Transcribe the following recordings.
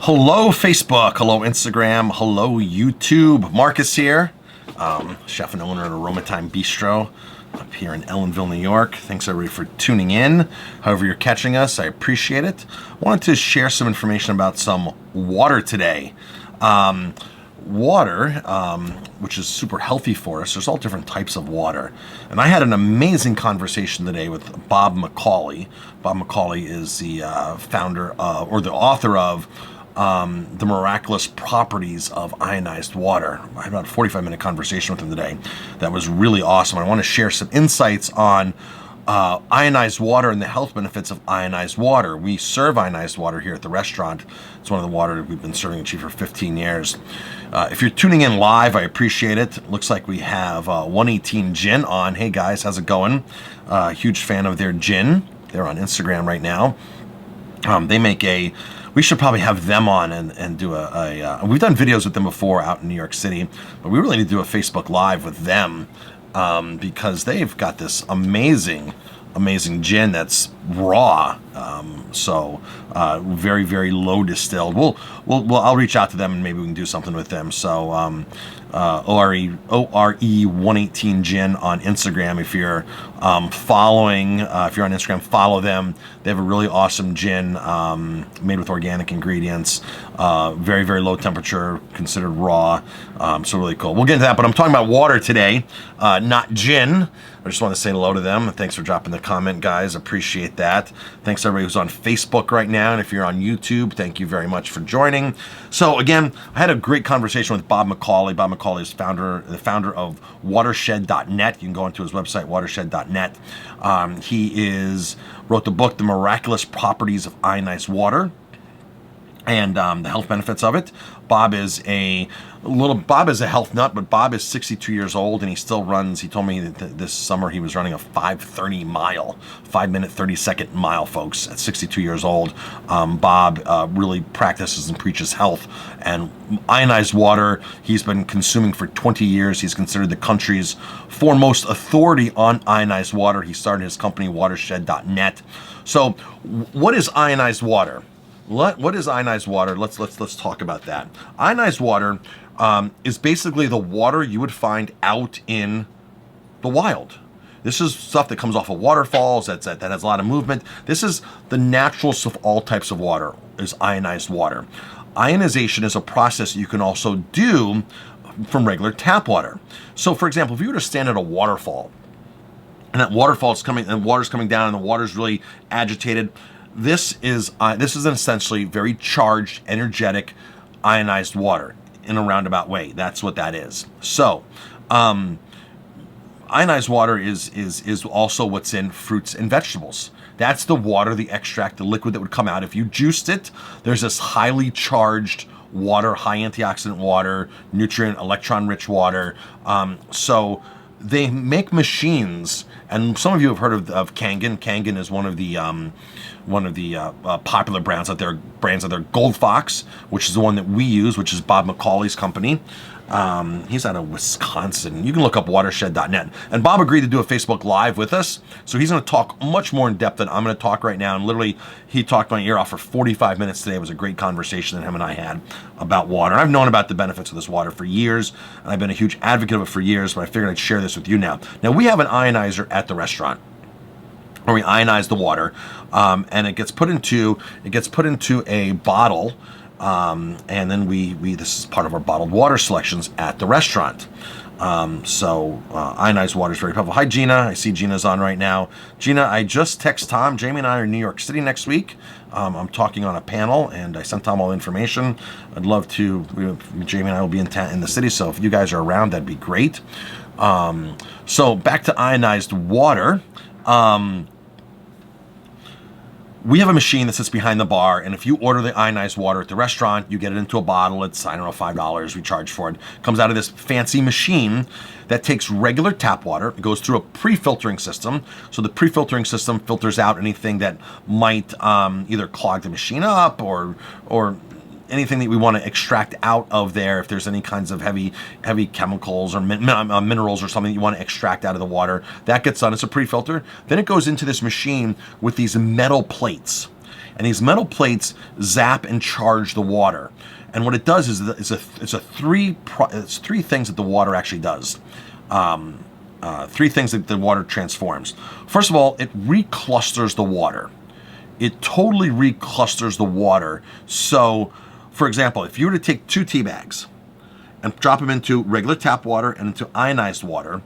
Hello, Facebook. Hello, Instagram. Hello, YouTube. Marcus here, chef and owner at Aromatime Bistro up here in Ellenville, New York. Thanks, everybody, for tuning in. However you're catching us, I appreciate it. I wanted to share some information about some water today. Water, which is super healthy for us. There's all different types of water. And I had an amazing conversation today with Bob McCauley. Bob McCauley is the founder of, or the author of, The Miraculous Properties of Ionized Water. I had about a 45-minute conversation with him today. That was really awesome. I want to share some insights on ionized water and the health benefits of ionized water. We serve ionized water here at the restaurant. It's one of the water we've been serving at Chief for 15 years. If you're tuning in live, I appreciate it. Looks like we have 118 Gin on. Hey guys, how's it going? Huge fan of their gin. They're on Instagram right now. They make we should probably have them on and do we've done videos with them before out in New York City, but we really need to do a Facebook Live with them because they've got this amazing gin that's raw. Very, very low distilled. I'll reach out to them and maybe we can do something with them. So, ORE 118 Gin on Instagram. If you're following, if you're on Instagram, follow them. They have a really awesome gin made with organic ingredients, very, very low temperature, considered raw. So really cool. We'll get into that, but I'm talking about water today, not gin. I just want to say hello to them. Thanks for dropping the comment, guys. Appreciate that. Thanks to everybody who's on Facebook right now. And if you're on YouTube, thank you very much for joining. So again, I had a great conversation with Bob McCauley. Bob McCauley is the founder of watershed.net. You can go into his website, watershed.net. He wrote the book, The Miraculous Properties of Ionized Water, and the health benefits of it. Bob is a health nut, but Bob is 62 years old and he still runs. He told me that this summer he was running a 5:30 mile, 5 minute, 30-second mile, folks, at 62 years old. Bob really practices and preaches health, and ionized water he's been consuming for 20 years. He's considered the country's foremost authority on ionized water. He started his company, watershed.net. So what is ionized water? What is ionized water? Let's talk about that. Ionized water is basically the water you would find out in the wild. This is stuff that comes off of waterfalls, that has a lot of movement. This is the naturalist of all types of water, is ionized water. Ionization is a process you can also do from regular tap water. So for example, if you were to stand at a waterfall and that waterfall is coming and water's coming down and the water's really agitated, this is essentially very charged, energetic, ionized water in a roundabout way. That's what that is. So, ionized water is also what's in fruits and vegetables. That's the water, the extract, the liquid that would come out if you juiced it. There's this highly charged water, high antioxidant water, nutrient, electron-rich water. So they make machines, and some of you have heard of Kangen. Kangen is one of the popular brands out there. Gold Fox, which is the one that we use, which is Bob McCauley's company. He's out of Wisconsin. You can look up watershed.net. And Bob agreed to do a Facebook Live with us, so he's going to talk much more in depth than I'm going to talk right now. And literally, he talked my ear off for 45 minutes today. It was a great conversation that him and I had about water. And I've known about the benefits of this water for years, and I've been a huge advocate of it for years, but I figured I'd share this with you now. Now, we have an ionizer at the restaurant where we ionize the water, and it gets put into a bottle. And then this is part of our bottled water selections at the restaurant. Ionized water is very powerful. Hi, Gina. I see Gina's on right now. Gina, I just text Tom. Jamie and I are in New York City next week. I'm talking on a panel, and I sent Tom all the information. I'd love to. Jamie and I will be in the city, so if you guys are around, that'd be great. So back to ionized water. We have a machine that sits behind the bar, and if you order the ionized water at the restaurant, you get it into a bottle. It's, I don't know, $5 we charge for it. It comes out of this fancy machine that takes regular tap water. It goes through a pre-filtering system. So the pre-filtering system filters out anything that might either clog the machine up or anything that we want to extract out of there. If there's any kinds of heavy chemicals or minerals or something that you want to extract out of the water, that gets done. It's a pre-filter. Then it goes into this machine with these metal plates. and these metal plates zap and charge the water. And what it does is it's three things that the water actually does. Three things that the water transforms. First of all, it reclusters the water. It totally reclusters the water. So, for example, if you were to take 2 tea bags and drop them into regular tap water and into ionized water,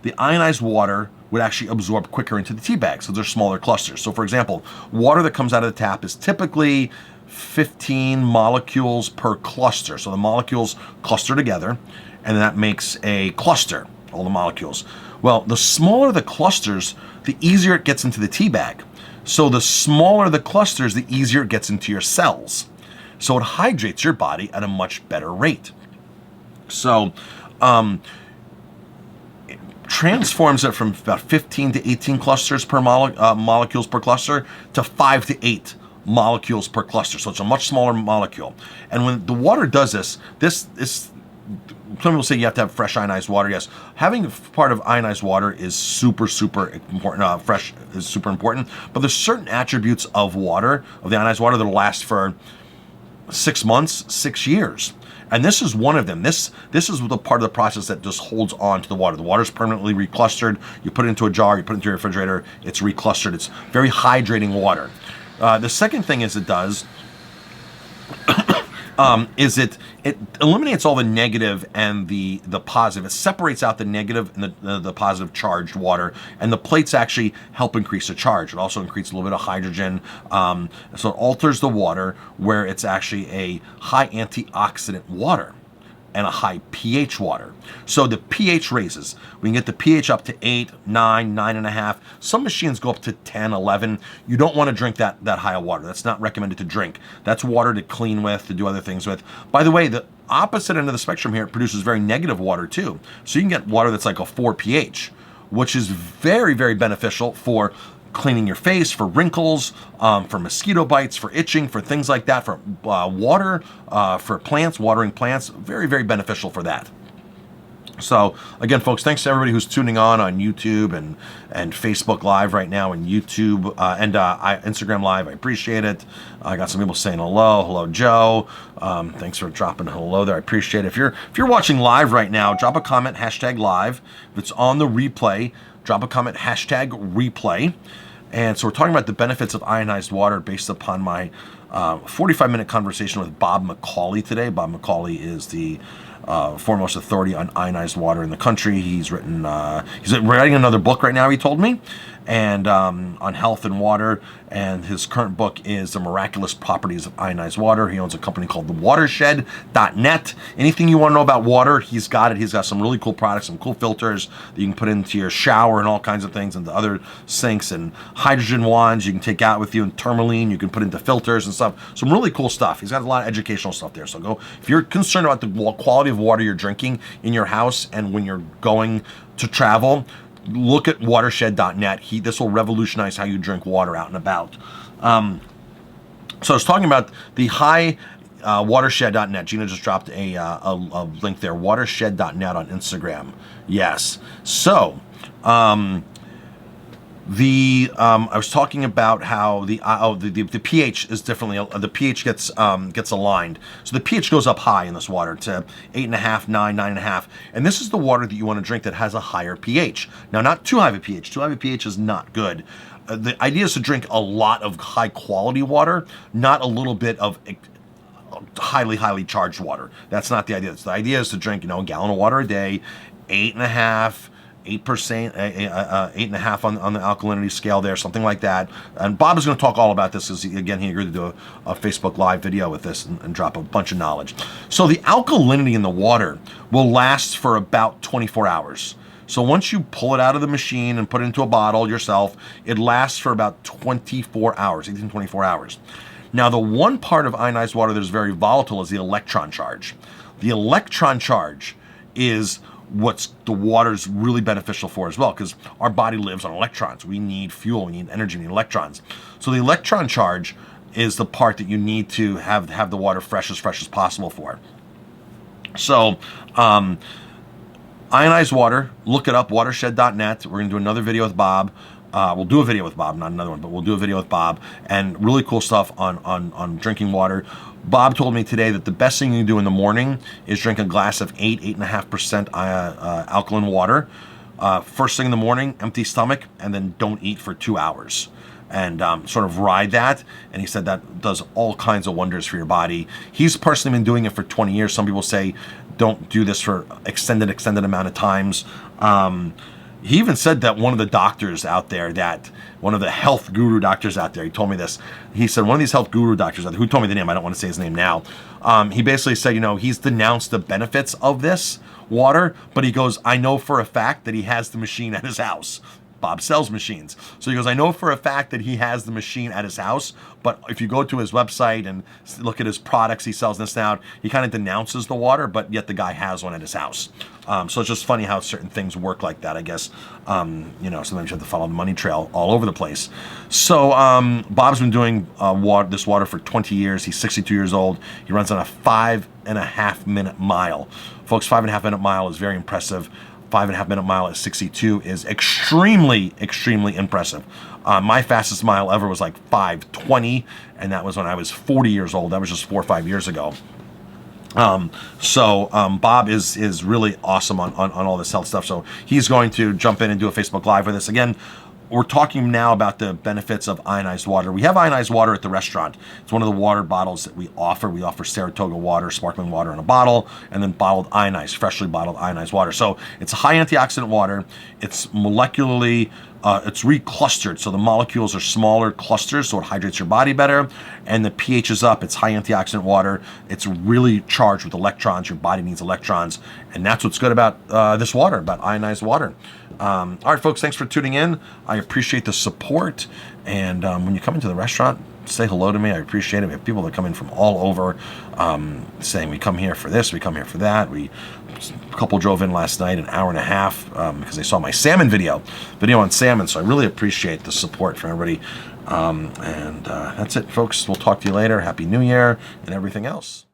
the ionized water would actually absorb quicker into the tea bags, so they're smaller clusters. So, for example, water that comes out of the tap is typically 15 molecules per cluster. So the molecules cluster together, and that makes a cluster, all the molecules. Well, the smaller the clusters, the easier it gets into the tea bag. So the smaller the clusters, the easier it gets into your cells. So it hydrates your body at a much better rate. So it transforms it from about 15 to 18 clusters per molecules per cluster to 5 to 8 molecules per cluster. So it's a much smaller molecule. And when the water does this some people say you have to have fresh ionized water. Yes, having part of ionized water is super important. Fresh is super important. But there's certain attributes of water, of the ionized water, that'll last for 6 months, 6 years. And this is one of them. This is the part of the process that just holds on to the water. The water is permanently reclustered. You put it into a jar, you put it into your refrigerator, it's reclustered. It's very hydrating water. The second thing it does is it eliminates all the negative and the positive. It separates out the negative and the positive charged water, and the plates actually help increase the charge. It also increases a little bit of hydrogen, so it alters the water where it's actually a high antioxidant water and a high pH water. So the pH raises. We can get the pH up to 8, 9, 9.5. Some machines go up to 10, 11. You don't want to drink that high of water. That's not recommended to drink. That's water to clean with, to do other things with. By the way, the opposite end of the spectrum here, it produces very negative water too. So you can get water that's like a 4 pH, which is very, very beneficial for cleaning your face, for wrinkles, for mosquito bites, for itching, for things like that, for water, for plants, watering plants. Very, very beneficial for that. So again, folks, thanks to everybody who's tuning on YouTube and Facebook Live right now, and YouTube and Instagram Live. I appreciate it. I got some people saying hello, Joe. Thanks for dropping hello there. I appreciate it. If you're watching live right now, drop a comment, #live. If it's on the replay, drop a comment, #replay. And so we're talking about the benefits of ionized water based upon my 45-minute conversation with Bob McCauley today. Bob McCauley is the foremost authority on ionized water in the country. He's writing another book right now, he told me, and on health and water. And his current book is The Miraculous Properties of Ionized Water. He owns a company called thewatershed.net. Anything you want to know about water, he's got it. He's got some really cool products, some cool filters that you can put into your shower and all kinds of things, into other sinks, and hydrogen wands you can take out with you, and tourmaline you can put into filters and stuff. Some really cool stuff. He's got a lot of educational stuff there. So go, if you're concerned about the quality of water you're drinking in your house and when you're going to travel, look at watershed.net. This will revolutionize how you drink water out and about. So I was talking about the high watershed.net. Gina just dropped a link there. Watershed.net on Instagram. Yes. So I was talking about how the pH is differently. The pH gets aligned. So the pH goes up high in this water to 8.5, 9, 9.5, and this is the water that you want to drink that has a higher pH. Now, not too high of a pH. Too high of a pH is not good. The idea is to drink a lot of high quality water, not a little bit of highly charged water. That's not the idea. The idea is to drink a gallon of water a day, 8.5. 8%, 8.5 on the alkalinity scale there, something like that. And Bob is going to talk all about this, because he agreed to do a Facebook Live video with this and drop a bunch of knowledge. So the alkalinity in the water will last for about 24 hours. So once you pull it out of the machine and put it into a bottle yourself, it lasts for about 24 hours, 18 to 24 hours. Now, the one part of ionized water that is very volatile is the electron charge. The electron charge is what the water's really beneficial for as well, because our body lives on electrons. We need fuel, we need energy, we need electrons. So the electron charge is the part that you need to have the water fresh as possible for. So ionized water, look it up, watershed.net. We're going to do another video with Bob We'll do a video with Bob, not another one, but we'll do a video with Bob, and really cool stuff on drinking water. Bob told me today that the best thing you can do in the morning is drink a glass of 8.5% alkaline water. First thing in the morning, empty stomach, and then don't eat for 2 hours. And sort of ride that. And he said that does all kinds of wonders for your body. He's personally been doing it for 20 years. Some people say don't do this for extended amount of times. He even said that one of the doctors out there, that one of the health guru doctors out there, he told me this. He said one of these health guru doctors out there, who told me the name, I don't want to say his name now. He basically said, you know, he's denounced the benefits of this water, but he goes, I know for a fact that he has the machine at his house. Bob sells machines. So he goes, I know for a fact that he has the machine at his house, but if you go to his website and look at his products he sells this out, he kind of denounces the water, but yet the guy has one at his house. So it's just funny how certain things work like that, I guess. You know, sometimes you have to follow the money trail all over the place. So Bob's been doing this water for 20 years. He's 62 years old. He runs on a 5.5 minute mile. Folks, 5.5 minute mile is very impressive. 5.5 minute mile at 62 is extremely impressive. My fastest mile ever was like 5:20, and that was when I was 40 years old. That was just 4 or 5 years ago. Bob is really awesome on all this health stuff. So he's going to jump in and do a Facebook Live with us. Again, we're talking now about the benefits of ionized water. We have ionized water at the restaurant. It's one of the water bottles that we offer. We offer Saratoga water, sparkling water in a bottle, and then bottled ionized, freshly bottled ionized water. So it's a high antioxidant water. It's molecularly, it's reclustered. So the molecules are smaller clusters, so it hydrates your body better. And the pH is up. It's high antioxidant water. It's really charged with electrons. Your body needs electrons. And that's what's good about this water, about ionized water. All right, folks, thanks for tuning in. I appreciate the support. And when you come into the restaurant, say hello to me. I appreciate it. We have people that come in from all over saying we come here for this, we come here for that. A couple drove in last night, an hour and a half, because they saw my salmon video on salmon. So I really appreciate the support from everybody. That's it, folks. We'll talk to you later. Happy New Year and everything else.